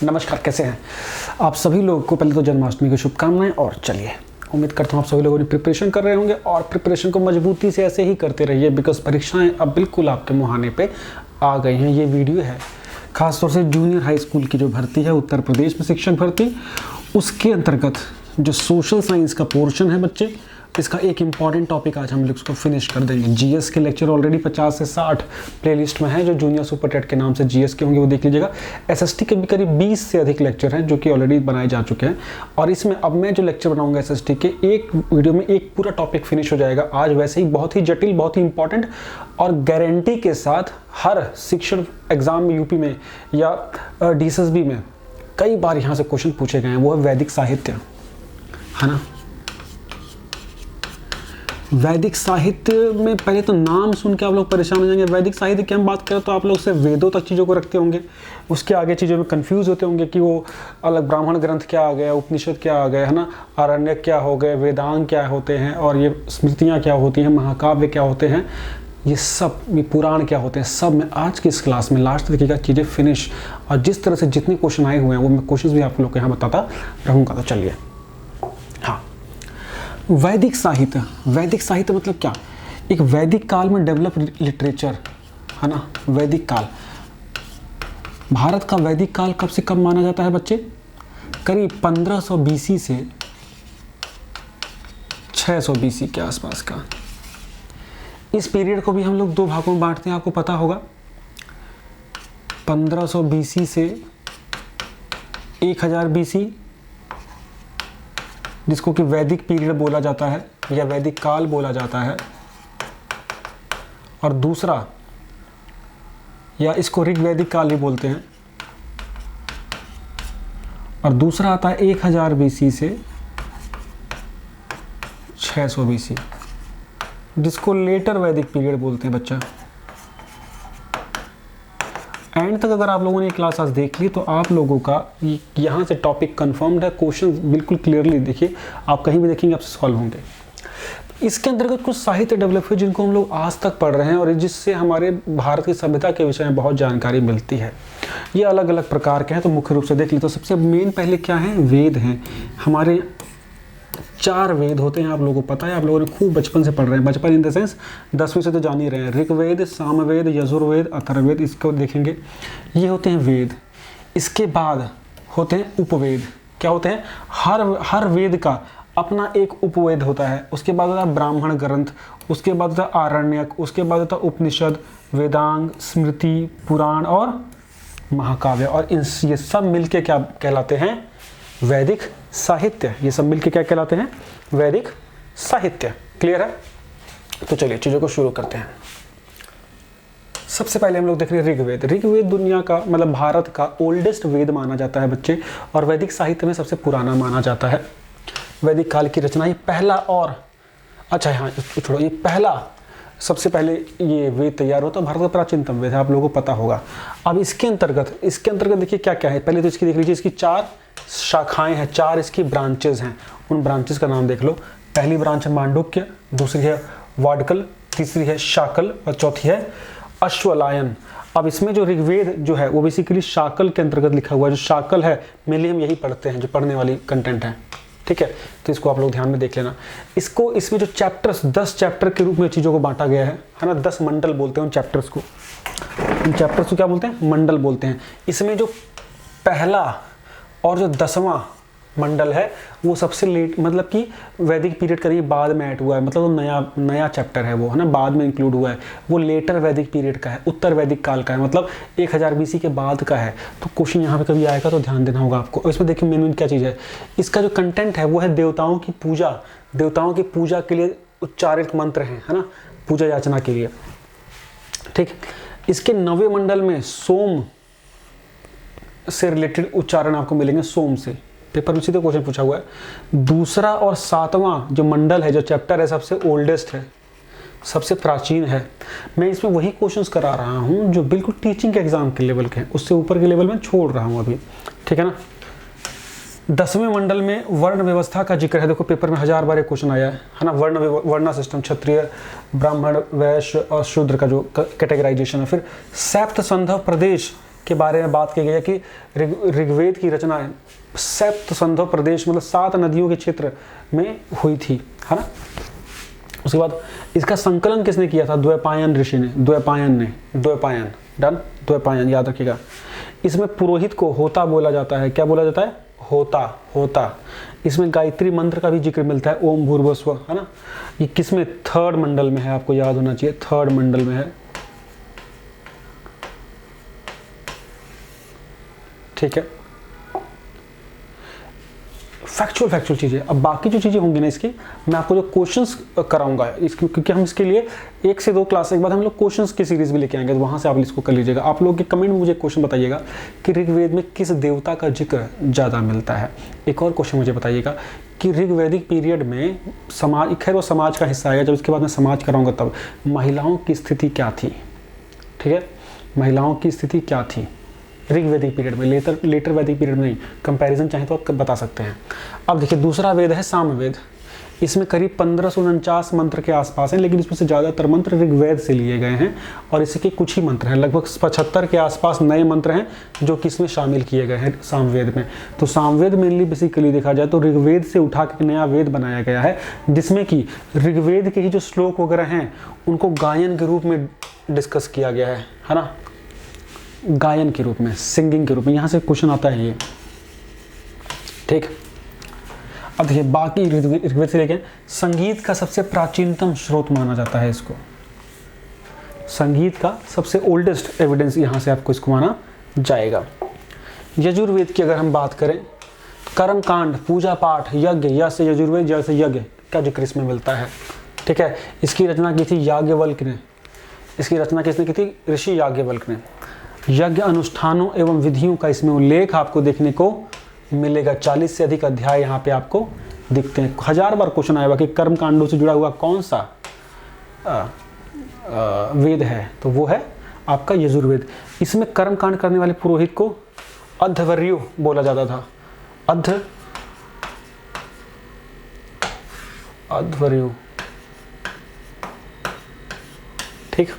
नमस्कार, कैसे हैं आप सभी लोगों को। पहले तो जन्माष्टमी की शुभकामनाएं। और चलिए, उम्मीद करता हूँ आप सभी लोगों ने प्रिपरेशन कर रहे होंगे और प्रिपरेशन को मजबूती से ऐसे ही करते रहिए, बिकॉज परीक्षाएं अब बिल्कुल आपके मुहाने पे आ गई हैं। ये वीडियो है खासतौर से जूनियर हाई स्कूल की जो भर्ती है उत्तर प्रदेश में शिक्षक भर्ती, उसके अंतर्गत जो सोशल साइंस का पोर्शन है बच्चे, इसका एक इम्पॉर्टेंट टॉपिक आज हम लोग इसको फिनिश कर देंगे। जीएस के लेक्चर ऑलरेडी 50 से 60 प्लेलिस्ट में है, जो जूनियर सुपर टेट के नाम से जीएस के होंगे वो देख लीजिएगा। एसएसटी के भी करीब 20 से अधिक लेक्चर हैं जो कि ऑलरेडी बनाए जा चुके हैं। और इसमें अब मैं जो लेक्चर बनाऊंगा एसएसटी के, एक वीडियो में एक पूरा टॉपिक फिनिश हो जाएगा आज। वैसे ही बहुत ही जटिल, बहुत ही इंपॉर्टेंट और गारंटी के साथ हर शिक्षण एग्जाम में यूपी में या डीएसएसबी में कई बार यहाँ से क्वेश्चन पूछे गए हैं, वो है वैदिक साहित्य, है ना। वैदिक साहित्य में पहले तो नाम सुन के आप लोग परेशान हो जाएंगे। वैदिक साहित्य की हम बात करें तो आप लोग से वेदों तक चीज़ों को रखते होंगे, उसके आगे चीज़ों में कंफ्यूज होते होंगे कि वो अलग ब्राह्मण ग्रंथ क्या आ गया, उपनिषद क्या आ गया, है ना, आरण्यक क्या हो गए, वेदांग क्या होते हैं, और ये स्मृतियाँ क्या होती हैं, महाकाव्य क्या होते हैं, ये सब, ये पुराण क्या होते हैं, सब मैं आज की इस क्लास में लास्ट तरीके का चीज़ें फिनिश, और जिस तरह से जितने क्वेश्चन आए हुए हैं वो मैं क्वेश्चन भी आप लोग को यहाँ बताता रहूँगा। तो चलिए, हाँ, वैदिक साहित्य। वैदिक साहित्य मतलब क्या? एक वैदिक काल में डेवलप लिटरेचर, है ना। वैदिक काल, भारत का वैदिक काल कब से कब माना जाता है बच्चे? करीब 1500 बीसी से 600 बीसी के आसपास का। इस पीरियड को भी हम लोग दो भागों में बांटते हैं, आपको पता होगा। 1500 बीसी से 1000 बीसी, जिसको कि वैदिक पीरियड बोला जाता है या वैदिक काल बोला जाता है, और दूसरा, या इसको ऋग्वैदिक काल भी बोलते हैं, और दूसरा आता है 1000 बीसी से 600 बीसी, जिसको लेटर वैदिक पीरियड बोलते हैं बच्चा। एंड तक अगर आप लोगों ने क्लास आज देख ली तो आप लोगों का यहाँ से टॉपिक कंफर्म्ड है। क्वेश्चन बिल्कुल क्लियरली देखिए, आप कहीं भी देखेंगे आपसे सॉल्व होंगे। इसके अंतर्गत कुछ साहित्य डेवलप हुए जिनको हम लोग आज तक पढ़ रहे हैं और जिससे हमारे भारत की सभ्यता के विषय में बहुत जानकारी मिलती है। ये अलग अलग प्रकार के हैं, तो मुख्य रूप से देख ली तो सबसे मेन पहले क्या है, वेद हैं। हमारे 4 वेद होते हैं, आप लोगों को पता है, आप लोगों ने खूब बचपन से पढ़ रहे हैं। बचपन इन द सेंस 10वीं से तो जान ही रहे हैं। ऋग्वेद, सामवेद, यजुर्वेद, अथर्ववेद, इसको देखेंगे, ये होते हैं वेद। इसके बाद होते हैं उपवेद। क्या होते हैं? हर वेद का अपना एक उपवेद होता है। उसके बाद होता है ब्राह्मण ग्रंथ, उसके बाद होता है आरण्यक, उसके बाद होता है उपनिषद, वेदांग, स्मृति, पुराण और महाकाव्य। और ये सब मिलके क्या कहलाते हैं? वैदिक साहित्य। ये सब मिलके क्या कहलाते हैं? वैदिक साहित्य। क्लियर है? तो चलिए चीज़ों को शुरू करते हैं। सबसे पहले हम लोग देख रहे हैं ऋग्वेद। ऋग्वेद दुनिया का, मतलब भारत का ओल्डेस्ट वेद माना जाता है बच्चे, और वैदिक साहित्य में सबसे पुराना माना जाता है। वैदिक काल की रचना, ये पहला, और अच्छा हाँ छोड़ो, ये पहला सबसे पहले ये वेद तैयार होता है। भारत का प्राचीनतम वेद है, आप लोगों को पता होगा। अब इसके अंतर्गत देखिए क्या क्या है। पहले तो इसकी देख लीजिए, इसकी 4 शाखाएं हैं, 4 इसकी ब्रांचेज हैं। उन ब्रांचेस का नाम देख लो। पहली ब्रांच है मांडुक्य, दूसरी है वाडकल, तीसरी है शाकल और चौथी है अश्वलायन। अब इसमें जो ऋग्वेद जो है वो बेसिकली शाकल के अंतर्गत लिखा हुआ है। जो शाकल है मेनली हम यही पढ़ते हैं, जो पढ़ने वाली कंटेंट है, ठीक है। तो इसको आप लोग ध्यान में देख लेना। इसमें जो चैप्टर्स 10 चैप्टर के रूप में चीज़ों को बांटा गया है ना। 10 मंडल बोलते हैं उन चैप्टर्स को। उन चैप्टर्स को क्या बोलते हैं? मंडल बोलते हैं। इसमें जो पहला और जो 10वां मंडल है वो सबसे लेट, मतलब कि वैदिक पीरियड करीब बाद में ऐड हुआ है, मतलब वो नया चैप्टर है वो, है ना, बाद में इंक्लूड हुआ है। वो लेटर वैदिक पीरियड का है, उत्तर वैदिक काल का है, मतलब 1000 बीसी के बाद का है। तो क्वेश्चन यहाँ पे कभी आएगा तो ध्यान देना होगा आपको। इसमें देखिए मेन क्या चीज़ है, इसका जो कंटेंट है वो है देवताओं की पूजा। देवताओं की पूजा के लिए उच्चारित मंत्र हैं, है ना, पूजा याचना के लिए, ठीक। इसके 9वें मंडल में सोम से रिलेटेड उच्चारण आपको मिलेंगे, सोम से। पेपर में सीधे क्वेश्चन पूछा हुआ है। दूसरा और 7वां जो मंडल है, जो चैप्टर है, सबसे ओल्डेस्ट है, सबसे प्राचीन है। मैं इसमें वही क्वेश्चंस करा रहा हूँ जो बिल्कुल टीचिंग के एग्जाम के लेवल के हैं, उससे ऊपर के लेवल में छोड़ रहा हूँ अभी, ठीक है ना। 10वें मंडल में वर्ण व्यवस्था का जिक्र है। देखो पेपर में 1000 बार एक क्वेश्चन आया है ना। वर्णा सिस्टम, क्षत्रिय, ब्राह्मण, वैश्य और शूद्र का जो कैटेगराइजेशन है। फिर सप्त संधव प्रदेश के बारे में बात की गई है कि ऋग्वेद की रचना सप्त संधो प्रदेश मतलब 7 नदियों के क्षेत्र में हुई थी, है ना। उसके बाद इसका संकलन किसने किया था? द्वैपायन ऋषि ने, द्वैपायन डन, द्वैपायन याद रखिएगा। इसमें पुरोहित को होता बोला जाता है। क्या बोला जाता है? होता। इसमें गायत्री मंत्र का भी जिक्र मिलता है, ओम भूर्भुवस्व, है ना। ये किसमें? 3rd मंडल में है, आपको याद होना चाहिए, 3rd मंडल में है, ठीक है। फैक्चुअल चीज़ें। अब बाकी जो चीज़ें होंगी ना इसकी, मैं आपको जो क्वेश्चंस कराऊंगा क्योंकि हम इसके लिए 1 से 2 क्लास के बाद हम लोग क्वेश्चंस की सीरीज भी लेके आएंगे, तो वहाँ से आप इसको कर लीजिएगा। आप लोग के कमेंट में मुझे क्वेश्चन बताइएगा कि ऋग्वेद में किस देवता का जिक्र ज़्यादा मिलता है। एक और क्वेश्चन मुझे बताइएगा कि ऋग्वैदिक पीरियड में समाज, खैर वो समाज का हिस्सा आएगा, जब इसके बाद मैं समाज कराऊंगा तब महिलाओं की स्थिति क्या थी, ठीक है। महिलाओं की स्थिति क्या थी ऋग्वैदिक पीरियड में, लेटर वैदिक पीरियड में नहीं। कंपैरिजन चाहे तो आप बता सकते हैं। अब देखिए दूसरा वेद है सामवेद। इसमें करीब 1549 मंत्र के आसपास हैं, लेकिन इसमें से ज़्यादातर मंत्र ऋग्वेद से लिए गए हैं और इसके कुछ ही मंत्र हैं, लगभग 75 के आसपास नए मंत्र हैं जो कि इसमें शामिल किए गए हैं सामवेद में। तो सामवेद मेनली बेसिकली देखा जाए तो ऋग्वेद से उठा के नया वेद बनाया गया है, जिसमें कि ऋग्वेद के ही जो श्लोक वगैरह हैं उनको गायन के रूप में डिस्कस किया गया है ना, गायन के रूप में, सिंगिंग के रूप में। यहाँ से क्वेश्चन आता है ये, ठीक। अब देखिए बाकी ऋग्वेद से लेके संगीत का सबसे प्राचीनतम स्रोत माना जाता है इसको, संगीत का सबसे ओल्डेस्ट एविडेंस यहाँ से आपको इसको माना जाएगा। यजुर्वेद की अगर हम बात करें, कर्म कांड, पूजा पाठ, यज्ञ, यश यजुर्वेद जैसे यज्ञ का जिक्र इसमें मिलता है, ठीक है। इसकी रचना की थी याज्ञवल्क्य ने। इसकी रचना किसने की थी? ऋषि याज्ञवल्क्य ने। यज्ञ अनुष्ठानों एवं विधियों का इसमें उल्लेख आपको देखने को मिलेगा। 40 से अधिक अध्याय यहाँ पे आपको दिखते हैं। 1000 बार क्वेश्चन आएगा कि कर्म कांडों से जुड़ा हुआ कौन सा वेद है, तो वो है आपका यजुर्वेद। इसमें कर्म कांड करने वाले पुरोहित को अध्वर्यु बोला जाता था, अध्वर्यु, ठीक।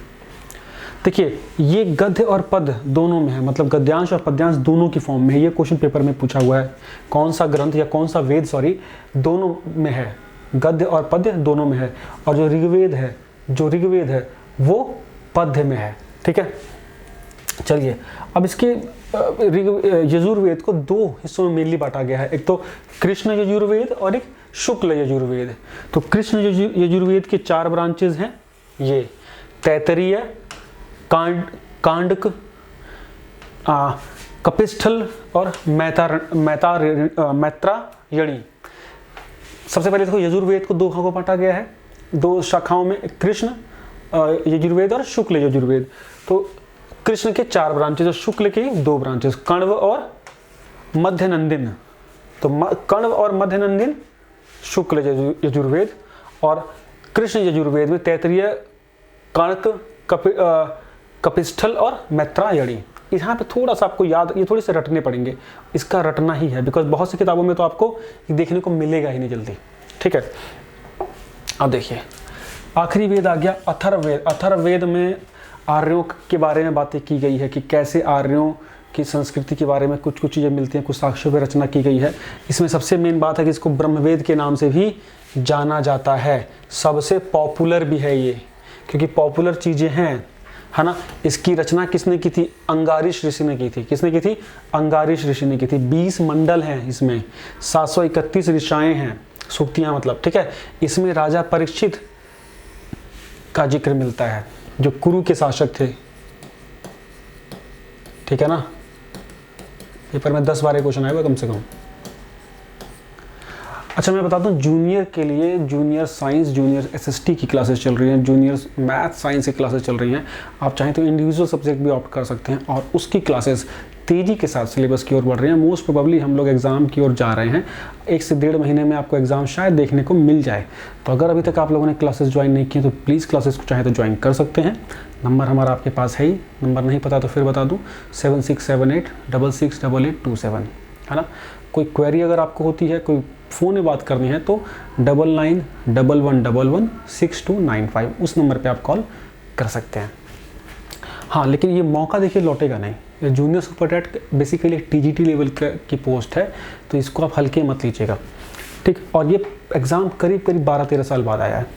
देखिए ये गद्य और पद दोनों में है, मतलब गद्यांश और पद्यांश दोनों की फॉर्म में है। ये क्वेश्चन पेपर में पूछा हुआ है, कौन सा ग्रंथ या कौन सा वेद दोनों में है, गद्य और पद्य दोनों में है। और जो ऋग्वेद है वो पद्य में है, ठीक है। चलिए अब इसके यजुर्वेद को 2 हिस्सों में मेनली बांटा गया है, एक तो कृष्ण यजुर्वेद और एक शुक्ल यजुर्वेद। तो कृष्ण यजुर्वेद के 4 ब्रांचेज हैं, ये तैतरीय, कांडक, कपिस्थल और मैत्रायणी। सबसे पहले देखो यजुर्वेद को 2 भागों बांटा गया है, 2 शाखाओं में, कृष्ण यजुर्वेद और शुक्ल यजुर्वेद। तो कृष्ण के 4 ब्रांचेस और शुक्ल के 2 ब्रांचेस, कण्व और मध्यनंदिन। तो कण्व और मध्यनंदिन शुक्ल यजुर्वेद, और कृष्ण यजुर्वेद में तैतरीय, काणक, कपिस्थल और मैत्रायणी। यहाँ पे थोड़ा सा आपको याद, ये थोड़े से रटने पड़ेंगे, इसका रटना ही है, बिकॉज बहुत सी किताबों में तो आपको देखने को मिलेगा ही नहीं जल्दी, ठीक है। अब देखिए आखिरी वेद आ गया अथर्ववेद। अथर्ववेद में आर्यों के बारे में बातें की गई है कि कैसे आर्यों की संस्कृति के बारे में कुछ चीज़ें मिलती हैं, कुछ साक्ष्यों पर रचना की गई है। इसमें सबसे मेन बात है कि इसको ब्रह्मवेद के नाम से भी जाना जाता है, सबसे पॉपुलर भी है ये, क्योंकि पॉपुलर चीज़ें हैं, है ना। इसकी रचना किसने की थी? अंगारिश ऋषि ने की थी। किसने की थी? अंगारिश ऋषि ने की थी। 20 मंडल हैं इसमें, 731 ऋचाएँ हैं, सूक्तियाँ मतलब, ठीक है। इसमें राजा परीक्षित का जिक्र मिलता है जो कुरु के शासक थे, ठीक है ना। पेपर में 10 बार क्वेश्चन आएगा कम से कम। अच्छा मैं बताता हूँ जूनियर के लिए, जूनियर साइंस, जूनियर एसएसटी की क्लासेस चल रही हैं, जूनियर मैथ साइंस की क्लासेस चल रही हैं। आप चाहें तो इंडिविजुअल सब्जेक्ट भी ऑप्ट कर सकते हैं और उसकी क्लासेस तेज़ी के साथ सिलेबस की ओर बढ़ रही हैं। मोस्ट प्रोबेबली हम लोग एग्ज़ाम की ओर जा रहे हैं, 1 से 1.5 महीने में आपको एग्ज़ाम शायद देखने को मिल जाए। तो अगर अभी तक आप लोगों ने क्लासेस ज्वाइन नहीं की तो प्लीज़ क्लासेस को चाहे तो ज्वाइन कर सकते हैं। नंबर हमारा आपके पास है ही, नंबर नहीं पता तो फिर बता दूँ, 7678668827, है ना। कोई क्वेरी अगर आपको होती है, कोई फ़ोन में बात करनी है तो 9911116295 उस नंबर पे आप कॉल कर सकते हैं। हाँ लेकिन ये मौका देखिए लौटेगा नहीं, junior Super TET basically TGT level की पोस्ट है, तो इसको आप हल्के मत लीजिएगा, ठीक। और ये एग्ज़ाम करीब करीब 12-13 साल बाद आया है।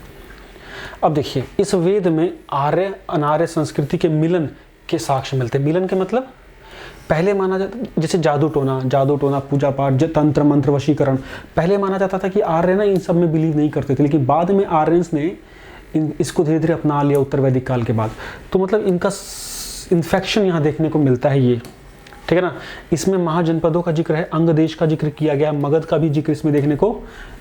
अब देखिए, इस वेद में आर्य अनार्य संस्कृति के मिलन के साक्ष्य मिलते हैं। मिलन के मतलब पहले माना जाता, जैसे जादू टोना, पूजा पाठ, तंत्र मंत्र, वशीकरण, पहले माना जाता था कि आर्य ना इन सब में बिलीव नहीं करते थे, लेकिन बाद में आर्यंस ने इसको धीरे धीरे अपना लिया उत्तर वैदिक काल के बाद। तो मतलब इनका इन्फेक्शन यहाँ देखने को मिलता है ये, ठीक है ना। इसमें महाजनपदों का जिक्र है, अंग देश का जिक्र किया गया, मगध का भी जिक्र इसमें देखने को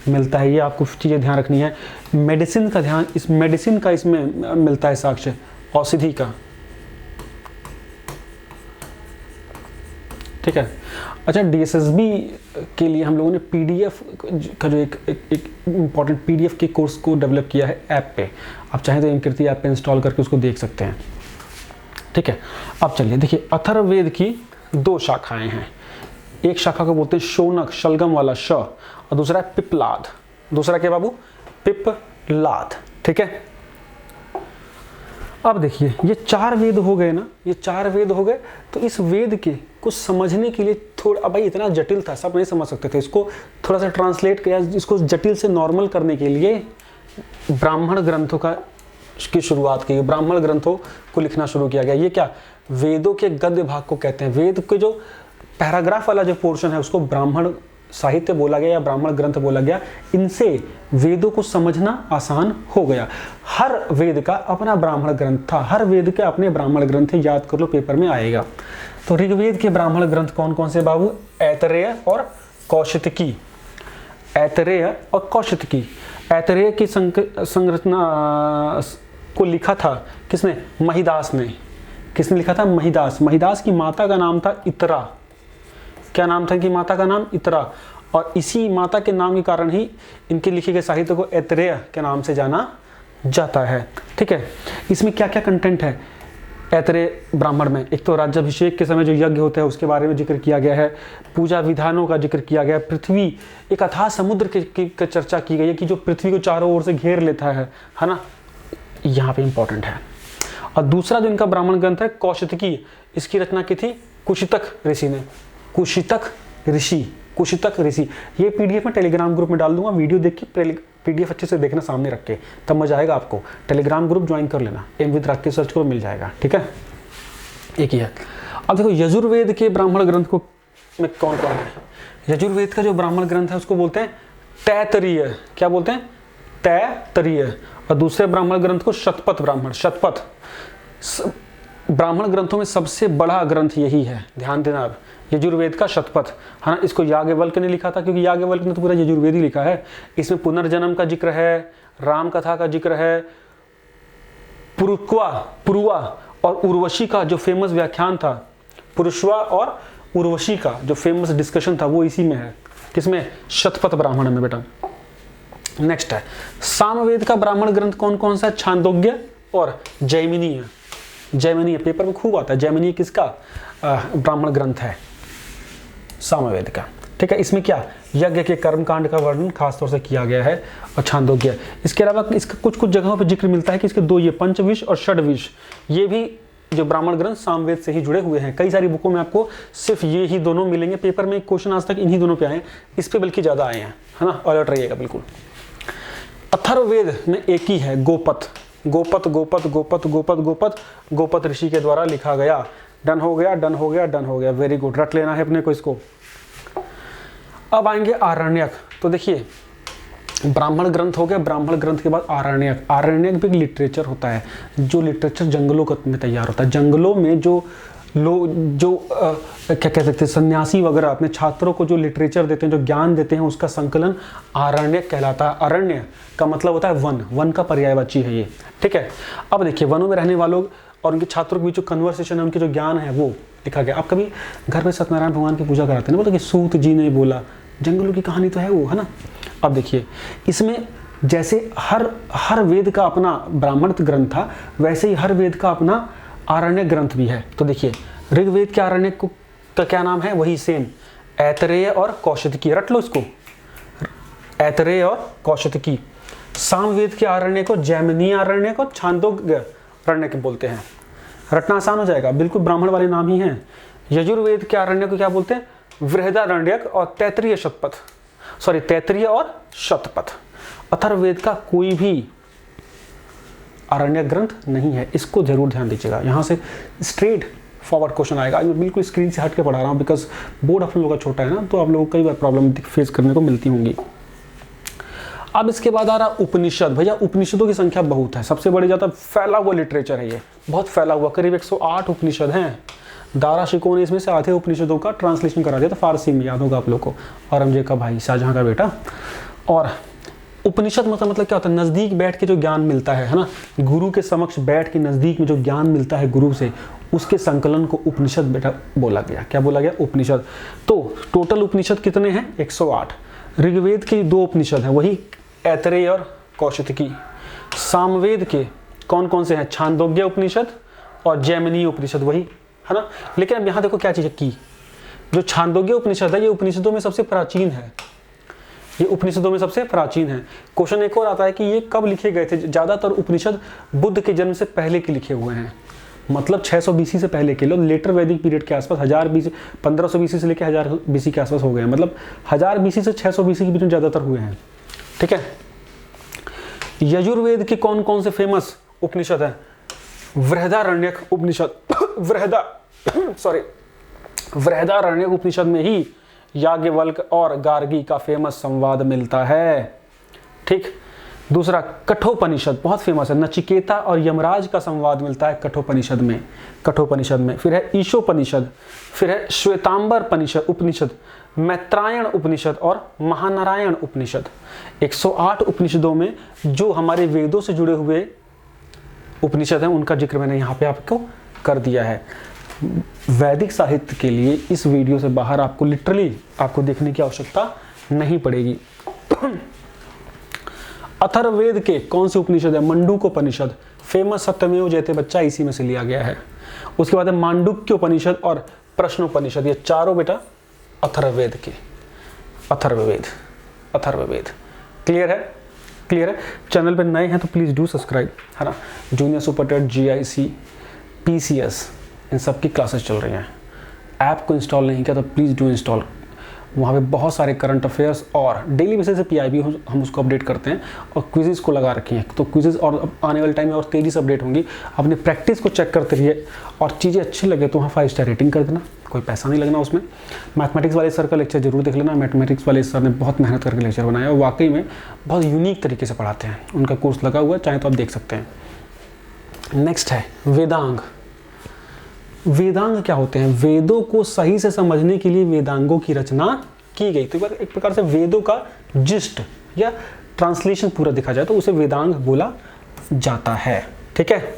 मिलता है। ये आपको चीज़ें ध्यान रखनी है। मेडिसिन का ध्यान, इस मेडिसिन का इसमें मिलता है साक्ष्य, औषधि का, ठीक है। अच्छा, डीएसएसबी के लिए हम लोगों ने पीडीएफ का जो एक इम्पॉर्टेंट पीडीएफ के कोर्स को डेवलप किया है ऐप पे। आप चाहें तो इनकृति ऐप पे इंस्टॉल करके उसको देख सकते हैं, ठीक है। अब चलिए देखिए, अथर्ववेद की 2 शाखाएं हैं। एक शाखा को बोलते हैं शौनक, शलगम वाला श, और दूसरा है पिप्लाद। दूसरा क्या बाबू? पिप्लाद, ठीक है। अब देखिए, ये 4 वेद हो गए ना, ये 4 वेद हो गए। तो इस वेद के कुछ समझने के लिए थोड़ा, भाई इतना जटिल था, सब नहीं समझ सकते थे इसको, थोड़ा सा ट्रांसलेट किया, इसको जटिल से नॉर्मल करने के लिए ब्राह्मण ग्रंथों की शुरुआत की, ब्राह्मण ग्रंथों को लिखना शुरू किया गया। ये क्या? वेदों के गद्य भाग को कहते हैं। वेद के जो पैराग्राफ वाला जो पोर्शन है उसको ब्राह्मण साहित्य बोला गया या ब्राह्मण ग्रंथ बोला गया। इनसे वेदों को समझना आसान हो गया। हर वेद का अपना ब्राह्मण ग्रंथ था, हर वेद के अपने ब्राह्मण ग्रंथ थे, याद कर लो, पेपर में आएगा। तो ऋग्वेद के ब्राह्मण ग्रंथ कौन कौन से बाबू? ऐतरेय और कौशितकी। ऐतरेय और कौशितकी। ऐतरेय की संरचना को लिखा था किसने? महिदास ने। किसने लिखा था? महिदास। महिदास की माता का नाम था इतरा। क्या नाम था इनकी माता का? नाम इतरा। और इसी माता के नाम के कारण ही इनके लिखे गए साहित्य को ऐतरेय के नाम से जाना जाता है, ठीक है। इसमें क्या क्या कंटेंट है ऐतरेय ब्राह्मण में? एक तो राज्याभिषेक के समय जो यज्ञ होता है उसके बारे में जिक्र किया गया है, पूजा विधानों का जिक्र किया गया है, पृथ्वी, एक अथाह समुद्र की चर्चा की गई है कि जो पृथ्वी को चारों ओर से घेर लेता है ना, यहाँ पे इंपॉर्टेंट है। और दूसरा जो इनका ब्राह्मण ग्रंथ है कौशितकी, इसकी रचना की थी कुशितक ऋषि ने। कुशितक ऋषि। ये पीडीएफ में टेलीग्राम ग्रुप में डाल दूंगा, वीडियो देख के पीडीएफ अच्छे से देखना सामने रख के, तब मजा आएगा आपको। टेलीग्राम ग्रुप ज्वाइन कर लेना, एम विद राकेश सर्च करो, मिल जाएगा, ठीक है। एक ही है। अब देखो, यजुर्वेद के ब्राह्मण ग्रंथ को में कौन कौन है? यजुर्वेद का जो ब्राह्मण ग्रंथ है उसको बोलते हैं तैतरीय। क्या बोलते हैं? तैतरीय। और दूसरे ब्राह्मण ग्रंथ को शतपथ ब्राह्मण। शतपथ ब्राह्मण ग्रंथों में सबसे बड़ा ग्रंथ यही है, ध्यान देना। अब यजुर्वेद का शतपथ, है ना। इसको याज्ञवल्क्य ने लिखा था, क्योंकि याज्ञवल्क्य ने तो पूरा यजुर्वेद ही लिखा है। इसमें पुनर्जन्म का जिक्र है, राम कथा का जिक्र है, पुरुवा और उर्वशी का जो फेमस व्याख्यान था, पुरुषवा और उर्वशी का जो फेमस डिस्कशन था वो इसी में है। किसमें? शतपथ ब्राह्मण में बेटा। नेक्स्ट है सामवेद का ब्राह्मण ग्रंथ कौन कौन सा है? छांदोग्य और जैमिनीय। जैमिनीय पेपर में खूब आता है। जैमिनीय किसका ब्राह्मण ग्रंथ है? सामवेद का, ठीक है। इसमें क्या? यज्ञ के कर्मकांड का वर्णन खासतौर से किया गया है, और छांदोग्य। इसके अलावा इसका कुछ कुछ जगहों पर जिक्र मिलता है कि इसके 2 ये पंचविश और षडविश, ये भी जो ब्राह्मण ग्रंथ सामवेद से ही जुड़े हुए हैं। कई सारी बुकों में आपको सिर्फ ये ही दोनों मिलेंगे। पेपर में क्वेश्चन आज तक इन्हीं दोनों पे आए हैं, इस पे बल्कि ज्यादा आए हैं, है ना। अलर्ट रहिएगा बिल्कुल। अथर्ववेद में एक ही है, गोपथ। गोपथ गोपथ गोपथ गोपथ गोपथ गोपथ ऋषि के द्वारा लिखा गया। डन हो गया, डन हो गया, डन हो गया, वेरी गुड। रट लेना है अपने को इसको। अब आएंगे आरण्यक। तो देखिए, ब्राह्मण ग्रंथ हो गया, ब्राह्मण ग्रंथ के बाद आरण्यक। आरण्यक भी एक लिटरेचर होता है, जो लिटरेचर जंगलों में तैयार होता है। जंगलों में जो क्या कह सकते हैं, सन्यासी वगैरह अपने छात्रों को जो लिटरेचर देते हैं, जो ज्ञान देते हैं, उसका संकलन आरण्यक कहलाता है। अरण्य का मतलब होता है वन, वन का पर्यायवाची है ये, ठीक है। अब देखिए, वनों में रहने वालों और उनके छात्रों के बीच जो कन्वर्सेशन है, उनके जो ज्ञान है वो लिखा गया। आप कभी घर में सत्यनारायण भगवान की पूजा कराते हैं ना, बोलते कि सूत जी ने बोला, जंगलों की कहानी तो है वो, है ना। अब देखिए, इसमें जैसे हर वेद का अपना ब्राह्मण ग्रंथ था, वैसे ही हर वेद का अपना आरण्यक ग्रंथ भी है। तो देखिए, ऋग्वेद के आरण्यक का क्या नाम है? वही सेम, ऐतरेय और कौशितकी। रट लो इसको, ऐतरेय और कौशितकी। सामवेद के आरण्यक को जैमिनीय आरण्यक और छांदोग्य आरण्यक बोलते हैं। रटना आसान हो जाएगा, बिल्कुल ब्राह्मण वाले नाम ही हैं। यजुर्वेद के आरण्य को क्या बोलते हैं? बृहदारण्यक और तैत्तिरीय और शतपथ। अथर्ववेद का कोई भी आरण्यक ग्रंथ नहीं है, इसको जरूर ध्यान दीजिएगा। यहाँ से स्ट्रेट फॉरवर्ड क्वेश्चन आएगा। मैं बिल्कुल स्क्रीन से हट के पढ़ा रहा हूँ बिकॉज बोर्ड आप लोगों का छोटा है ना, तो आप लोगों को कई बार प्रॉब्लम फेस करने को मिलती होंगी। अब इसके बाद आ रहा उपनिषद। भैया उपनिषदों की संख्या बहुत है, सबसे बड़ी ज़्यादा फैला हुआ लिटरेचर है, ये बहुत फैला हुआ, करीब 108 उपनिषद हैं। दारा शिकोह ने इसमें से आधे उपनिषदों का ट्रांसलेशन करा दिया था फारसी में, याद होगा आप लोग को, औरंगजेब का भाई, शाहजहां का बेटा। और उपनिषद मतलब क्या होता है? नज़दीक बैठ के जो ज्ञान मिलता है ना, गुरु के समक्ष बैठ के नज़दीक में जो ज्ञान मिलता है गुरु से, उसके संकलन को उपनिषद बेटा बोला गया। क्या बोला गया? उपनिषद। तो टोटल उपनिषद कितने हैं? 108। ऋग्वेद के 2 उपनिषद हैं, वही ऐतरेय और कौशिकी। सामवेद के कौन कौन से हैं? छांदोग्य उपनिषद और जैमिनी उपनिषद, वही है ना। लेकिन अब यहाँ देखो क्या चीज़ की, जो छांदोग्य उपनिषद है ये उपनिषदों में सबसे प्राचीन है, ये उपनिषदों में सबसे प्राचीन है। क्वेश्चन एक और आता है कि ये कब लिखे गए थे? ज़्यादातर उपनिषद बुद्ध के जन्म से पहले के लिखे हुए हैं, मतलब 600 BC से पहले के, लोग लेटर वैदिक पीरियड के आसपास 1500 BC से लेकर 1000 BC के आसपास हो गए हैं, मतलब 1000 BC से 600 BC के बीच में ज़्यादातर हुए हैं। ठीक है। यजुर्वेद के कौन कौन से फेमस उपनिषद हैं? बृहदारण्यक उपनिषद बृहदारण्यक उपनिषद में ही याज्ञवल्क्य और गार्गी का फेमस संवाद मिलता है। ठीक। दूसरा कठोपनिषद बहुत फेमस है, नचिकेता और यमराज का संवाद मिलता है कठोपनिषद में। फिर है ईशोपनिषद, फिर है श्वेतांबर उपनिषद, मैत्रायण उपनिषद और महानारायण उपनिषद। 108 उपनिषदों में जो हमारे वेदों से जुड़े हुए उपनिषद हैं उनका जिक्र मैंने यहाँ पे आपको कर दिया है। वैदिक साहित्य के लिए इस वीडियो से बाहर आपको लिटरली आपको देखने की आवश्यकता नहीं पड़ेगी। अथर्ववेद के कौन से उपनिषद है? मंडूकोपनिषद, फेमस सत्यमेव जयते बच्चा इसी में से लिया गया है। उसके बाद है मांडुक्य उपनिषद और प्रश्नोपनिषद, ये चारों बेटा अथर्ववेद के। अथर्ववेद क्लियर है। चैनल पे नए हैं तो प्लीज़ डू सब्सक्राइब, है ना। Junior super TET, GIC, PCS इन सब की क्लासेस चल रही हैं। ऐप को इंस्टॉल नहीं किया तो प्लीज़ डू इंस्टॉल, वहाँ पे बहुत सारे करंट अफेयर्स और डेली बेसिस पे PIB हम उसको अपडेट करते हैं, और क्विज़ेस को लगा रखी हैं, तो क्विज़ेस और आने वाले टाइम में और तेज़ी से अपडेट होंगी। अपने प्रैक्टिस को चेक करते रहिए, और चीज़ें अच्छी लगे तो वहाँ 5 स्टार रेटिंग कर देना, कोई पैसा नहीं लगना उसमें। मैथमेटिक्स वाले सर का लेक्चर जरूर देख लेना, मैथमेटिक्स वाले सर ने बहुत मेहनत करके लेक्चर बनाया और वाकई में बहुत यूनिक तरीके से पढ़ाते हैं, उनका कोर्स लगा हुआ है, चाहे तो आप देख सकते हैं। नेक्स्ट है वेदांग। वेदांग क्या होते हैं? वेदों को सही से समझने के लिए वेदांगों की रचना की गई। तो एक प्रकार से वेदों का जिस्ट या ट्रांसलेशन पूरा देखा जाए तो उसे वेदांग बोला जाता है। ठीक है।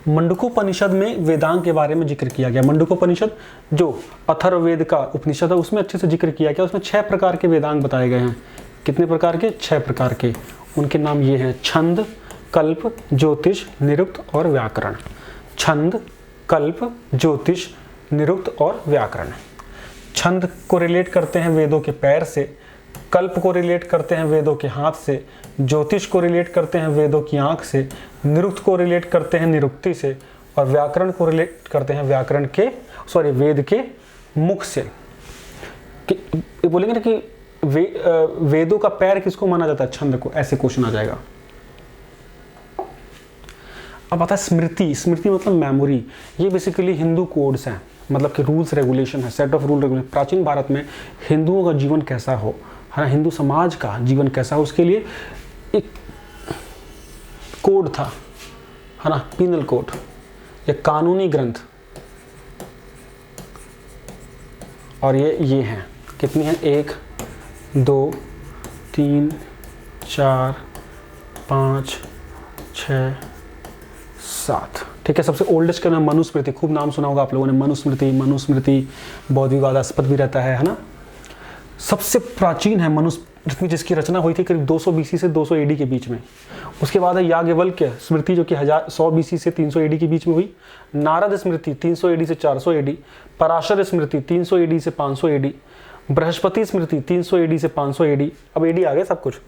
मंडूकोपनिषद में वेदांग के बारे में जिक्र किया गया। मंडूकोपनिषद जो अथर्ववेद का उपनिषद है उसमें अच्छे से जिक्र किया गया। उसमें 6 प्रकार के वेदांग बताए गए हैं। कितने प्रकार के? 6 प्रकार के। उनके नाम ये हैं: छंद, कल्प, ज्योतिष, निरुक्त और व्याकरण। छंद, कल्प, ज्योतिष, निरुक्त और व्याकरण। छंद को रिलेट करते हैं वेदों के पैर से, कल्प को रिलेट करते हैं वेदों के हाथ से, ज्योतिष को रिलेट करते हैं वेदों की आंख से, निरुक्त को रिलेट करते हैं निरुक्ति से, और व्याकरण को रिलेट करते हैं वेद के मुख से। बोलेंगे ना कि वेदों का पैर किसको माना जाता है? छंद को। ऐसे क्वेश्चन आ जाएगा। अब आता है स्मृति। स्मृति मतलब मेमोरी। ये बेसिकली हिंदू कोड्स हैं, मतलब कि रूल्स रेगुलेशन है, सेट ऑफ रूल रेगुलेशन। प्राचीन भारत में हिंदुओं का जीवन कैसा हो, है ना, हिंदू समाज का जीवन कैसा हो, उसके लिए एक कोड था, है ना, पीनल कोड या कानूनी ग्रंथ। और ये हैं, कितनी हैं? 1 2 3 4 5 6 7। ठीक है। सबसे ओल्डेस्ट का नाम मनुस्मृति, खूब नाम सुना होगा आप लोगों ने। मनुस्मृति बहुत विवादास्पद भी रहता है ना। सबसे प्राचीन है मनुस्मृति, जिसकी रचना हुई थी करीब 200 BC से 200 AD के बीच में। उसके बाद है याज्ञवल्क्य स्मृति जो कि 100 BC से 300 AD के बीच में हुई। नारद स्मृति 300 AD से 400 AD। पराशर स्मृति 300 AD से 500 AD। बृहस्पति स्मृति 300 AD से 500 AD। अब AD आ गया सब कुछ।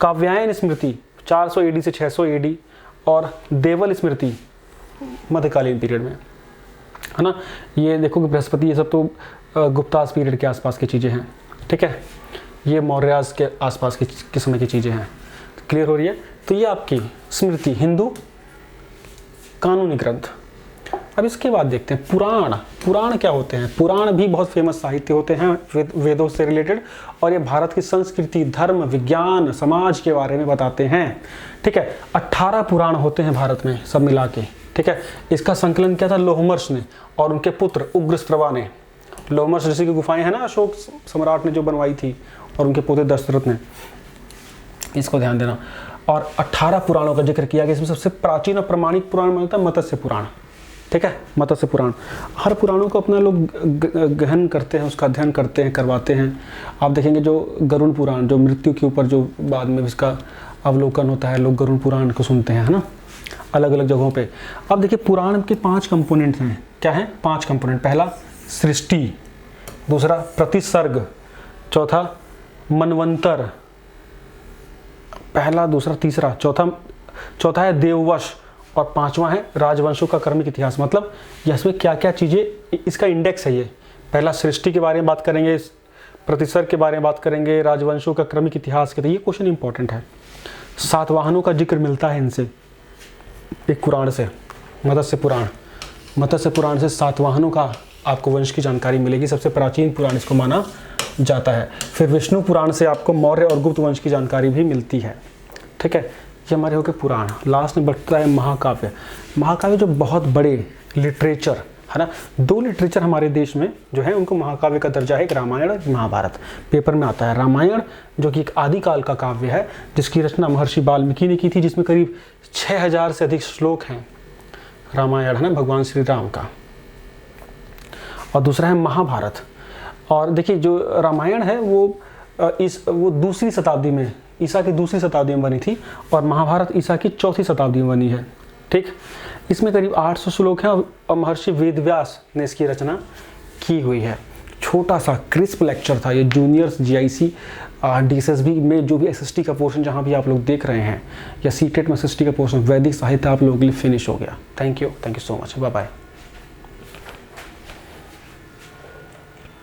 काव्यायन स्मृति 400 AD से 600 AD। और देवल स्मृति मध्यकालीन पीरियड में। है ना। ये देखो कि बृहस्पति, ये सब तो गुप्तास पीरियड के आसपास की चीज़ें हैं, ठीक है। ये मौर्यास के आसपास के समय की चीज़ें हैं, क्लियर हो रही है। तो ये आपकी स्मृति, हिंदू कानूनी ग्रंथ। अब इसके बाद देखते हैं पुराण। पुराण क्या होते हैं? पुराण भी बहुत फेमस साहित्य होते हैं वेदों से रिलेटेड, और ये भारत की संस्कृति, धर्म, विज्ञान, समाज के बारे में बताते हैं, ठीक है। 18 पुराण होते हैं भारत में सब मिला के, ठीक है। इसका संकलन किया था लोहमर्ष ने और उनके पुत्र उग्रश्रवा ने। लोहमर्ष ऋषि की गुफाएं हैं ना, अशोक सम्राट ने जो बनवाई थी, और उनके पुत्र दशरथ ने, इसको ध्यान देना। और 18 पुराणों का जिक्र किया गया। इसमें सबसे प्राचीन और प्रमाणिक पुराण मानता है मत्स्य पुराण, ठीक है। मत्स्य पुराण, हर पुराणों को अपना लोग गहन करते हैं, उसका अध्ययन करते हैं, करवाते हैं। आप देखेंगे जो गरुड़ पुराण, जो मृत्यु के ऊपर जो बाद में इसका अवलोकन होता है, लोग गरुड़ पुराण को सुनते हैं, है ना, अलग अलग जगहों पे। अब देखिए पुराण के 5 कंपोनेंट्स हैं। क्या हैं 5 कंपोनेंट? पहला सृष्टि, दूसरा प्रतिसर्ग, चौथा मनवंतर, पहला दूसरा तीसरा, चौथा है देववश, और 5वां है राजवंशों का क्रमिक इतिहास। मतलब इसमें क्या क्या चीज़ें, इसका इंडेक्स है ये। पहला सृष्टि के बारे में बात करेंगे, प्रतिसर्ग के बारे में बात करेंगे, राजवंशों का क्रमिक इतिहास के, तो ये क्वेश्चन इंपॉर्टेंट है। सातवाहनों का जिक्र मिलता है इनसे, एक पुराण से, मत्स्य पुराण। मत्स्य पुराण से सातवाहनों का आपको वंश की जानकारी मिलेगी, सबसे प्राचीन पुराण इसको माना जाता है। फिर विष्णु पुराण से आपको मौर्य और गुप्त वंश की जानकारी भी मिलती है, ठीक है। ये हमारे हो गए पुराण। लास्ट में बढ़ता है महाकाव्य। महाकाव्य जो बहुत बड़े लिटरेचर है ना, 2 लिटरेचर हमारे देश में जो है उनको महाकाव्य का दर्जा है, एक रामायण और महाभारत। पेपर में आता है रामायण जो कि एक आदिकाल का काव्य है, जिसकी रचना महर्षि वाल्मीकि ने की थी, जिसमें करीब 6000 से अधिक श्लोक हैं। रामायण है ना, भगवान श्री राम का। और दूसरा है महाभारत। और देखिए जो रामायण है वो दूसरी शताब्दी में, ईसा की दूसरी शताब्दी में बनी थी, और महाभारत ईसा की 4वीं शताब्दी में बनी है, ठीक। इसमें करीब 800 श्लोक हैं, और महर्षि वेदव्यास ने इसकी रचना की हुई है। छोटा सा क्रिस्प लेक्चर था ये, जूनियर्स GIC DSSB में जो भी SST का पोर्शन जहाँ भी आप लोग देख रहे हैं, या CTET में SST का पोर्शन, वैदिक साहित्य आप लोगों के लिए फिनिश हो गया। Thank you so much, bye bye.